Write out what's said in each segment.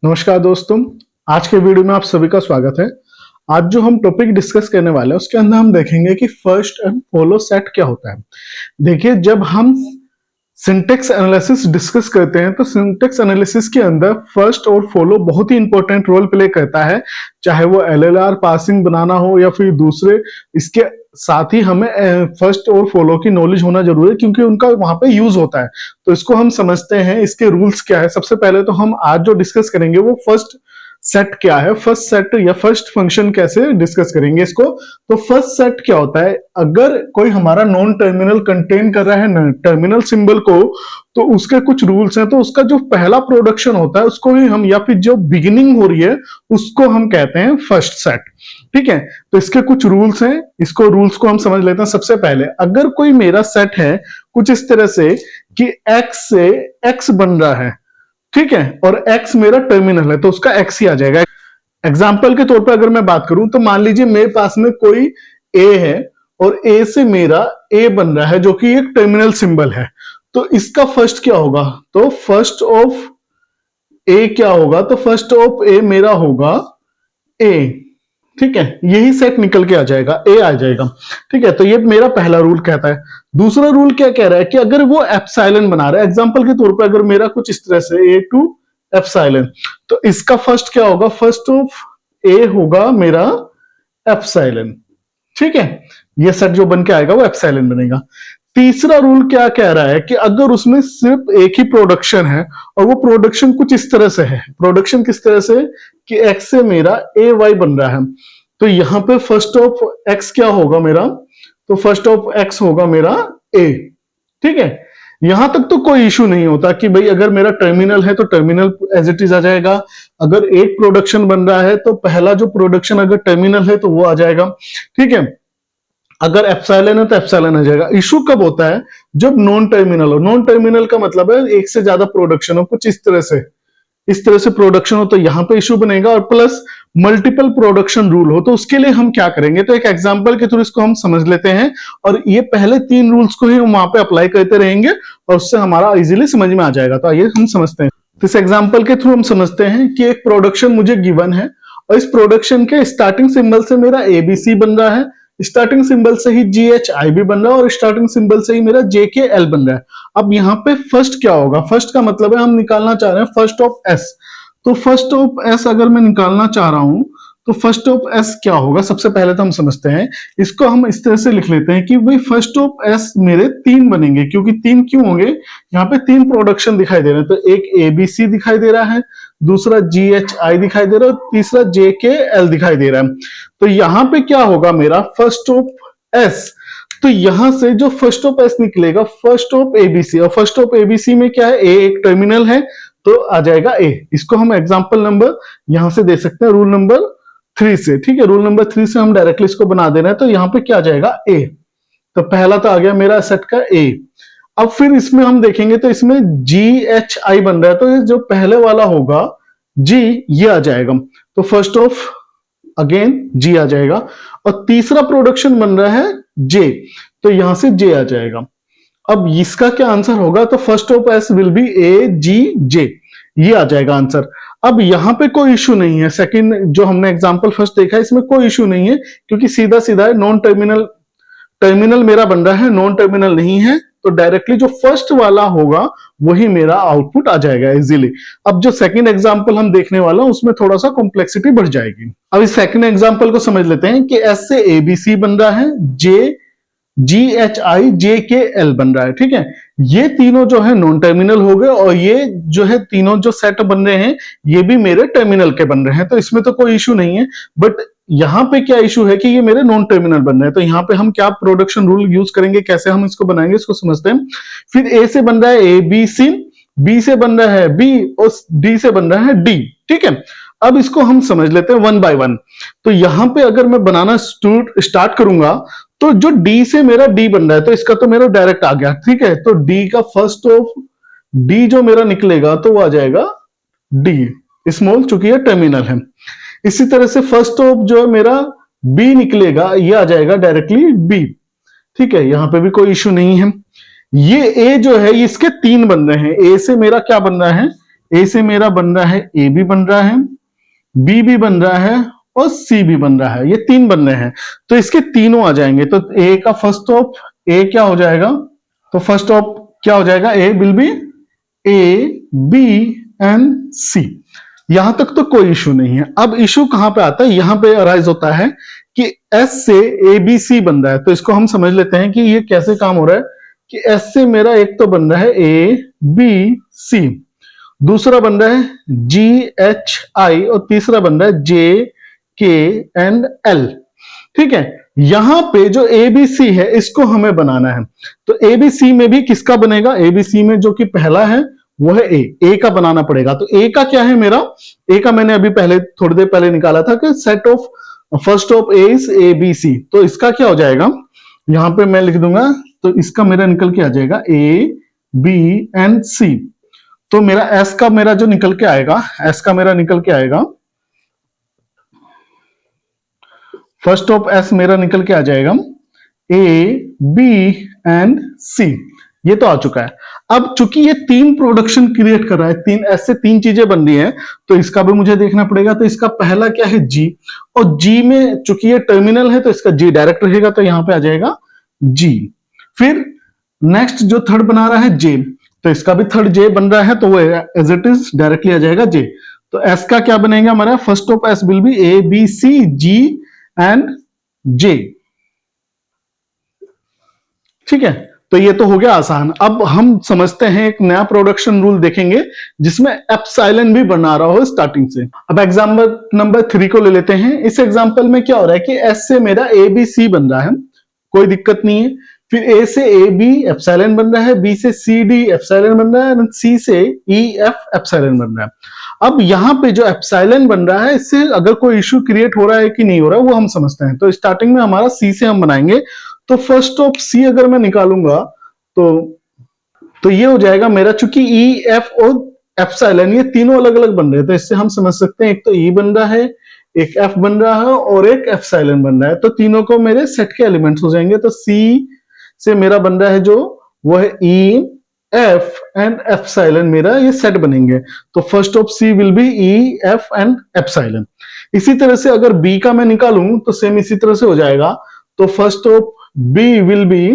नमस्कार दोस्तों। आज के वीडियो में आप सभी का स्वागत है। आज जो हम टॉपिक डिस्कस करने वाले हैं उसके अंदर हम देखेंगे कि फर्स्ट एंड फॉलो सेट क्या होता है। देखिए, जब हम सिंटेक्स एनालिसिस डिस्कस करते हैं तो सिंटेक्स एनालिसिस के अंदर फर्स्ट और फॉलो बहुत ही इंपॉर्टेंट रोल प्ले करता है, चाहे वो एलएलआर पासिंग बनाना हो या फिर दूसरे। इसके साथ ही हमें फर्स्ट और फॉलो की नॉलेज होना जरूरी है क्योंकि उनका वहां पे यूज होता है। तो इसको हम समझते हैं, इसके रूल्स क्या है। सबसे पहले तो हम आज जो डिस्कस करेंगे वो फर्स्ट सेट क्या है, फर्स्ट सेट या फर्स्ट फंक्शन कैसे डिस्कस करेंगे इसको। तो फर्स्ट सेट क्या होता है, अगर कोई हमारा नॉन टर्मिनल कंटेन कर रहा है टर्मिनल सिंबल को, तो उसके कुछ रूल्स हैं। तो उसका जो पहला प्रोडक्शन होता है उसको ही हम, या फिर जो बिगिनिंग हो रही है उसको हम कहते हैं फर्स्ट सेट। ठीक है, तो इसके कुछ रूल्स हैं, इसको रूल्स को हम समझ लेते हैं। सबसे पहले, अगर कोई मेरा सेट है कुछ इस तरह से कि x से x बन रहा है, ठीक है, और x मेरा टर्मिनल है, तो उसका x ही आ जाएगा। एग्जाम्पल के तौर पर अगर मैं बात करूं तो मान लीजिए मेरे पास में कोई a है और a से मेरा a बन रहा है जो कि एक टर्मिनल सिंबल है। तो इसका फर्स्ट क्या होगा, तो फर्स्ट ऑफ a क्या होगा, तो फर्स्ट ऑफ a मेरा होगा a। ठीक है, यही सेट निकल के आ जाएगा, ए आ जाएगा। ठीक है, तो ये मेरा पहला रूल कहता है। दूसरा रूल क्या कह रहा है कि अगर वो एप्सिलॉन बना रहा है, एग्जांपल के तौर पर अगर मेरा कुछ इस तरह से ए टू एप्सिलॉन, तो इसका फर्स्ट क्या होगा, फर्स्ट ऑफ ए होगा मेरा एप्सिलॉन। ठीक है, ये सेट जो बन के आएगा वो एप्सिलॉन बनेगा। तीसरा रूल क्या कह रहा है कि अगर उसमें सिर्फ एक ही प्रोडक्शन है और वो प्रोडक्शन कुछ इस तरह से है, प्रोडक्शन किस तरह से कि एक्स से मेरा ए वाई बन रहा है, तो यहां पे फर्स्ट ऑफ एक्स क्या होगा मेरा, तो फर्स्ट ऑफ एक्स होगा मेरा ए। ठीक है, यहां तक तो कोई इशू नहीं होता कि भाई अगर मेरा टर्मिनल है तो टर्मिनल एज इट इज आ जाएगा। अगर एक प्रोडक्शन बन रहा है तो पहला जो प्रोडक्शन अगर टर्मिनल है तो वो आ जाएगा। ठीक है, अगर एप्सिलॉन है तो एप्सिलॉन आ जाएगा। इशू कब होता है, जब नॉन टर्मिनल हो। नॉन टर्मिनल का मतलब है एक से ज्यादा प्रोडक्शन हो, कुछ इस तरह से प्रोडक्शन हो, तो यहां पे इशू बनेगा। और प्लस मल्टीपल प्रोडक्शन रूल हो, तो उसके लिए हम क्या करेंगे, तो एक एग्जांपल के थ्रू इसको हम समझ लेते हैं और ये पहले तीन रूल्स को ही हम वहां पे अप्लाई करते रहेंगे और उससे हमारा इजीली समझ में आ जाएगा। तो आइए हम समझते हैं। तो इस एग्जांपल के थ्रू हम समझते हैं कि एक प्रोडक्शन मुझे गिवन है और इस प्रोडक्शन के स्टार्टिंग सिंबल से मेरा एबीसी बन रहा है, स्टार्टिंग सिंबल से ही जी एच आई भी बन रहा है और स्टार्टिंग सिंबल से ही मेरा जे के एल बन रहा है। अब यहाँ पे फर्स्ट क्या होगा, फर्स्ट का मतलब है हम निकालना चाह रहे हैं फर्स्ट ऑफ एस। तो फर्स्ट ऑफ एस अगर मैं निकालना चाह रहा हूं तो फर्स्ट ऑफ एस क्या होगा, सबसे पहले तो हम समझते हैं। इसको हम इस तरह से लिख लेते हैं कि भाई फर्स्ट ऑफ एस मेरे तीन बनेंगे, क्योंकि तीन क्यों होंगे, यहाँ पे तीन प्रोडक्शन दिखाई दे रहे हैं। तो एक एबीसी दिखाई दे रहा है, दूसरा जी एच आई दिखाई दे रहा है और तीसरा जे के एल दिखाई दे रहा है। तो यहां पे क्या होगा मेरा फर्स्ट ऑफ एस, तो यहां से जो फर्स्ट ऑफ एस निकलेगा फर्स्ट ऑफ एबीसी, और फर्स्ट ऑफ एबीसी में क्या है, ए एक टर्मिनल है तो आ जाएगा ए। इसको हम एग्जांपल नंबर यहां से दे सकते हैं रूल नंबर 3 से। ठीक है, रूल नंबर 3 से हम डायरेक्टली इसको बना दे रहे हैं, तो यहां पे क्या आ जाएगा ए। तो पहला तो आ गया मेरा सेट का ए। अब फिर इसमें हम देखेंगे तो इसमें जी एच आई बन रहा है, तो जो पहले वाला होगा जी, ये आ जाएगा। तो फर्स्ट ऑफ अगेन जी आ जाएगा और तीसरा प्रोडक्शन बन रहा है जे, तो यहां से जे आ जाएगा। अब इसका क्या आंसर होगा, तो first of S will be A G J, ये आ जाएगा आंसर। अब यहां पे कोई इशू नहीं है, सेकंड जो हमने एग्जांपल फर्स्ट देखा है इसमें कोई इशू नहीं है क्योंकि सीधा सीधा है, नॉन टर्मिनल टर्मिनल मेरा बन रहा है, नॉन टर्मिनल नहीं है, तो डायरेक्टली जो फर्स्ट वाला होगा वही मेरा आउटपुट आ जाएगा इजीली। अब जो सेकंड एग्जांपल हम देखने वाला हूं उसमें थोड़ा सा कॉम्प्लेक्सिटी बढ़ जाएगी। अब इस सेकंड एग्जांपल को समझ लेते हैं कि एस से एबीसी बन रहा है, जे जी एच आई जे के एल बन रहा है। ठीक है, ये तीनों जो है नॉन टर्मिनल हो गए और ये जो है तीनों जो सेट बन रहे हैं ये भी मेरे टर्मिनल के बन रहे हैं, तो इसमें तो कोई इशू नहीं है। बट यहां पे क्या इशू है कि ये मेरे नॉन टर्मिनल बन रहे हैं, तो यहां पे हम क्या प्रोडक्शन रूल यूज करेंगे, कैसे हम इसको बनाएंगे इसको समझते हैं। फिर ए से बन रहा है ए बी सी, बी से बन रहा है बी और डी से बन रहा है डी। ठीक है, अब इसको हम समझ लेते हैं वन बाय वन। तो यहां पे अगर मैं बनाना स्टार्ट करूंगा तो जो डी से मेरा डी बन रहा है तो इसका तो मेरा डायरेक्ट आ गया। ठीक है, तो डी का फर्स्ट ऑफ डी जो मेरा निकलेगा तो वो आ जाएगा डी स्मॉल, चूंकि ये टर्मिनल है। इसी तरह से फर्स्ट ऑफ जो है मेरा बी निकलेगा ये आ जाएगा डायरेक्टली बी। ठीक है, यहां पे भी कोई इशू नहीं है। ये ए जो है इसके तीन बन रहे हैं, ए से मेरा क्या बन रहा है, ए से मेरा बन रहा है, ए भी बन रहा है, बी भी बन रहा है और सी भी बन रहा है। ये तीन बन रहे हैं, तो इसके तीनों आ जाएंगे। तो ए का फर्स्ट ऑफ ए क्या हो जाएगा, तो फर्स्ट ऑफ क्या हो जाएगा, A will be A B and C. यहां तक तो कोई इशू नहीं है। अब इशू कहां पे आता है, यहां पे अराइज होता है कि एस से ए बी सी बन रहा है। तो इसको हम समझ लेते हैं कि ये कैसे काम हो रहा है कि एस से मेरा एक तो बन रहा है ए बी सी, दूसरा बन रहा है जी एच आई और तीसरा बन रहा है जे के एंड एल। ठीक है, यहां पे जो एबीसी है इसको हमें बनाना है। तो एबीसी में भी किसका बनेगा, एबीसी में जो कि पहला है वो है ए का बनाना पड़ेगा। तो ए का क्या है मेरा, ए का मैंने अभी पहले थोड़ी देर पहले निकाला था कि set of first of A is A B C. तो इसका क्या हो जाएगा, यहां पे मैं लिख दूंगा, तो इसका मेरा निकल के आ जाएगा ए बी एंड सी। तो मेरा एस का मेरा जो निकल के आएगा, एस का मेरा निकल के आएगा, फर्स्ट ऑफ एस मेरा निकल के आ जाएगा ए बी एंड सी। ये तो आ चुका है। अब चूंकि ये तीन प्रोडक्शन क्रिएट कर रहा है, तीन ऐसे तीन चीजें बन रही हैं, तो इसका भी मुझे देखना पड़ेगा। तो इसका पहला क्या है, जी, और जी में चूंकि ये टर्मिनल है तो इसका जी डायरेक्ट रहेगा, तो यहां पे आ जाएगा जी। फिर नेक्स्ट जो थर्ड बना रहा है जे, तो इसका भी थर्ड जे बन रहा है, तो वो एज इट इज डायरेक्टली आ जाएगा जे। तो एस का क्या बनेगा हमारा, first of S will be A B C G and J. ठीक है, तो ये तो हो गया आसान। अब हम समझते हैं एक नया प्रोडक्शन रूल देखेंगे जिसमें एप्सिलॉन भी बना रहा हो स्टार्टिंग से। अब एग्जांपल नंबर 3 को ले लेते हैं। इस एग्जांपल में क्या हो रहा है कि एस से मेरा ए बी सी बन रहा है, कोई दिक्कत नहीं है। फिर ए से ए बी एप्सिलॉन बन रहा है, बी से सी डी एप्सिलॉन बन रहा है, सी से ई एफ एप्सिलॉन बन रहा है। अब यहां पे जो एप्सिलॉन बन रहा है, इससे अगर कोई इश्यू क्रिएट हो रहा है कि नहीं हो रहा है वो हम समझते हैं। तो स्टार्टिंग में हमारा सी से हम बनाएंगे। तो फर्स्ट ऑफ सी अगर मैं निकालूंगा तो ये हो जाएगा मेरा, चूंकि ई एफ और एप्सिलॉन ये तीनों अलग अलग बन रहे हैं, तो इससे हम समझ सकते हैं एक तो ई बन रहा है, एक एफ बन रहा है और एक एप्सिलॉन बन रहा है। तो तीनों को मेरे सेट के एलिमेंट्स हो जाएंगे। तो सी से मेरा बन रहा है जो वो है ई एफ एंड एप्सिलॉन, मेरा ये सेट बनेंगे। तो first of C will be E F and epsilon. इसी तरह से अगर बी का मैं निकालूं तो सेम इसी तरह से हो जाएगा। तो first of B will be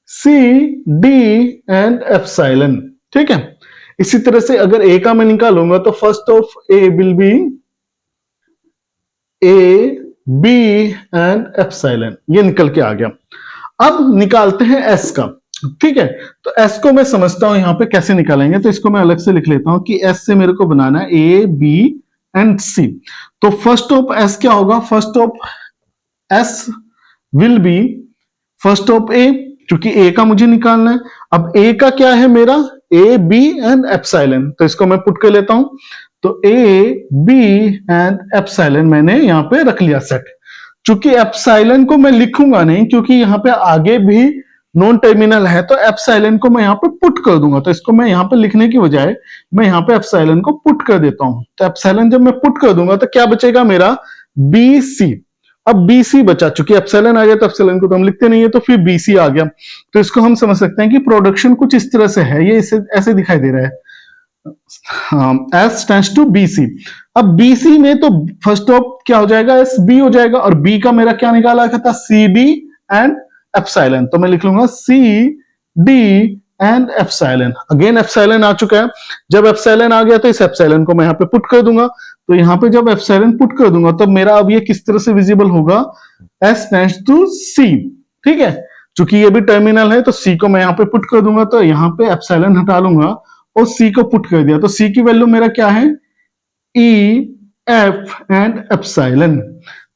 C D and epsilon. ठीक है, इसी तरह से अगर ए का मैं निकालूंगा तो first of A will be A B and epsilon. ये निकल के आ गया। अब निकालते हैं एस का। ठीक है, तो एस को मैं समझता हूं यहां पे कैसे निकालेंगे, तो इसको मैं अलग से लिख लेता हूं कि एस से मेरे को बनाना है ए बी एंड सी। तो फर्स्ट ऑफ एस क्या होगा, first of S will be first of A, क्योंकि ए का मुझे निकालना है। अब ए का क्या है मेरा, ए बी एंड एप्सिलॉन, तो इसको मैं पुट कर लेता हूं। तो ए बी एंड एप्सिलॉन मैंने यहां पे रख लिया सेट। चूंकि एप्सिलॉन को मैं लिखूंगा नहीं क्योंकि यहां पे आगे भी नॉन टर्मिनल है, तो एप्सिलॉन को मैं यहां पे पुट कर दूंगा। तो इसको मैं यहां पे लिखने की बजाय मैं यहां पे एप्सिलॉन को पुट कर देता हूं। तो एप्सिलॉन जब मैं पुट कर दूंगा तो क्या बचेगा मेरा, बी सी। अब बी सी बचा, चूंकि एप्सिलॉन आ गया तो एप्सिलॉन को तो हम लिखते नहीं है, तो फिर बी सी आ गया। तो इसको हम समझ सकते हैं कि प्रोडक्शन कुछ इस तरह से है, ये इसे ऐसे दिखाई दे रहा है, S tends to B C. अब बी सी में तो फर्स्ट ऑफ क्या हो जाएगा, एस बी हो जाएगा, और बी का मेरा क्या निकाला था, सी डी एंड एप्सिलॉन। तो मैं लिख लूंगा C D and epsilon. Again epsilon आ चुका है। जब एप्सिलॉन आ गया तो इस एप्सिलॉन को मैं यहां पे पुट कर दूंगा। तो यहां पे जब एप्सिलॉन पुट कर दूंगा तो मेरा अब ये किस तरह से विजिबल होगा, एस टेंड्स टू सी। ठीक है, चूंकि ये भी टर्मिनल है तो सी को मैं यहां पे पुट कर दूंगा। तो यहां पे एप्सिलॉन हटा लूंगा और सी को पुट कर दिया। तो सी की वैल्यू मेरा क्या है, ई एफ एंड एप्सिलॉन।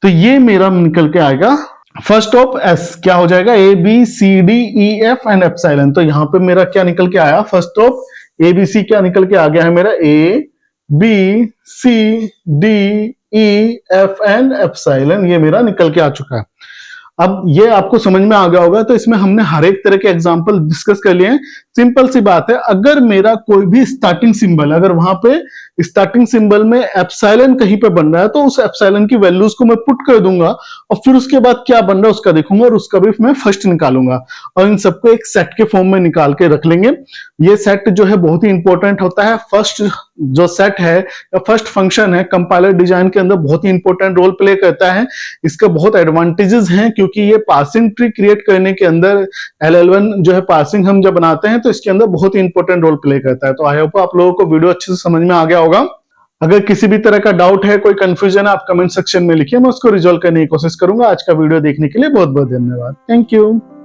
तो ये मेरा निकल के आएगा फर्स्ट ऑफ एस, क्या हो जाएगा, A B C D E F and epsilon. तो यहां पे मेरा क्या निकल के आया, first of A B C क्या निकल के आ गया है मेरा, A B C D E F and epsilon. ये मेरा निकल के आ चुका है। अब ये आपको समझ में आ गया होगा, तो इसमें हमने हर एक तरह के एग्जांपल डिस्कस कर लिए हैं। सिंपल सी बात है, अगर मेरा कोई भी स्टार्टिंग सिंबल, अगर वहां पे स्टार्टिंग सिंबल में एप्सिलॉन कहीं पे बन रहा है, तो उस एप्सिलॉन की वैल्यूज को मैं पुट कर दूंगा और फिर उसके बाद क्या बन रहा है उसका देखूंगा और उसका भी मैं फर्स्ट निकालूंगा और इन सबको एक सेट के फॉर्म में निकाल के रख लेंगे। ये सेट जो है बहुत ही इंपॉर्टेंट होता है। फर्स्ट जो सेट है या फर्स्ट फंक्शन है कंपाइलर डिजाइन के अंदर बहुत ही इंपॉर्टेंट रोल प्ले करता है। इसके बहुत एडवांटेजेस हैं क्योंकि ये पार्सिंग ट्री क्रिएट करने के अंदर LL1 जो है पार्सिंग हम जब बनाते हैं तो इसके अंदर बहुत ही इंपॉर्टेंट रोल प्ले करता है। तो आई होप आप लोगों को वीडियो अच्छे से समझ में आ गया होगा। अगर किसी भी तरह का डाउट है, कोई कंफ्यूजन है, आप कमेंट सेक्शन में लिखिए, मैं उसको रिजॉल्व करने की कोशिश करूंगा। आज का वीडियो देखने के लिए बहुत बहुत धन्यवाद। Thank you.